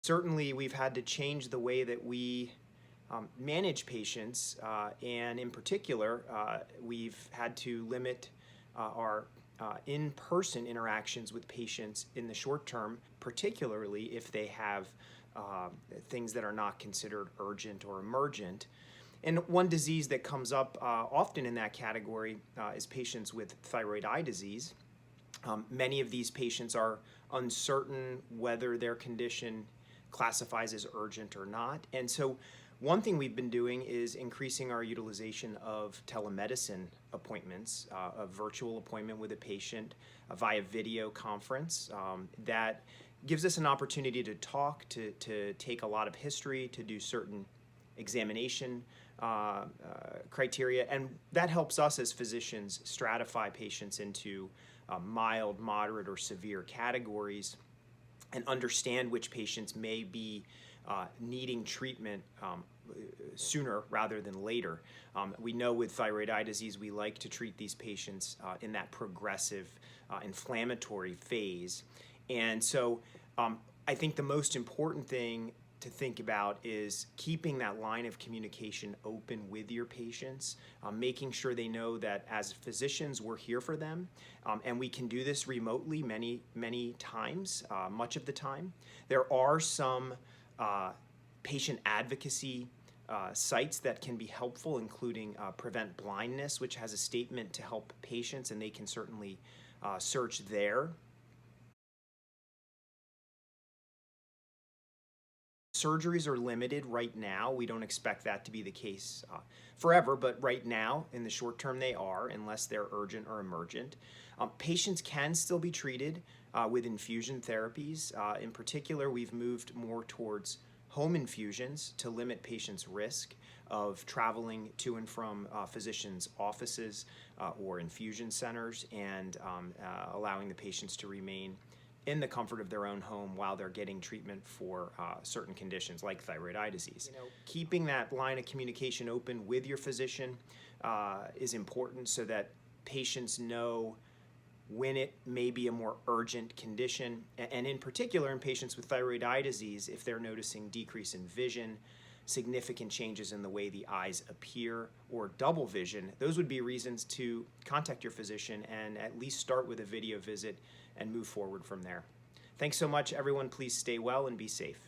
Certainly, we've had to change the way that we manage patients, and in particular, we've had to limit our in-person interactions with patients in the short term, particularly if they have things that are not considered urgent or emergent. And one disease that comes up often in that category is patients with thyroid eye disease. Many of these patients are uncertain whether their condition classifies as urgent or not. And so one thing we've been doing is increasing our utilization of telemedicine appointments, a virtual appointment with a patient via video conference that gives us an opportunity to talk, to take a lot of history, to do certain examination criteria, and that helps us as physicians stratify patients into mild, moderate, or severe categories and understand which patients may be needing treatment sooner rather than later. We know with thyroid eye disease, we like to treat these patients in that progressive inflammatory phase. And so I think the most important thing to think about is keeping that line of communication open with your patients, making sure they know that as physicians, we're here for them, and we can do this remotely many times, much of the time. There are some patient advocacy sites that can be helpful, including Prevent Blindness, which has a statement to help patients, and they can certainly search there. Surgeries are limited right now. We don't expect that to be the case forever, but right now, in the short term, they are, unless they're urgent or emergent. Patients can still be treated with infusion therapies. In particular, we've moved more towards home infusions to limit patients' risk of traveling to and from physicians' offices or infusion centers, and allowing the patients to remain in the comfort of their own home while they're getting treatment for certain conditions like thyroid eye disease. Keeping that line of communication open with your physician is important so that patients know when it may be a more urgent condition, and in particular in patients with thyroid eye disease, if they're noticing decrease in vision, significant changes in the way the eyes appear, or double vision, those would be reasons to contact your physician and at least start with a video visit and move forward from there. Thanks so much, everyone. Please stay well and be safe.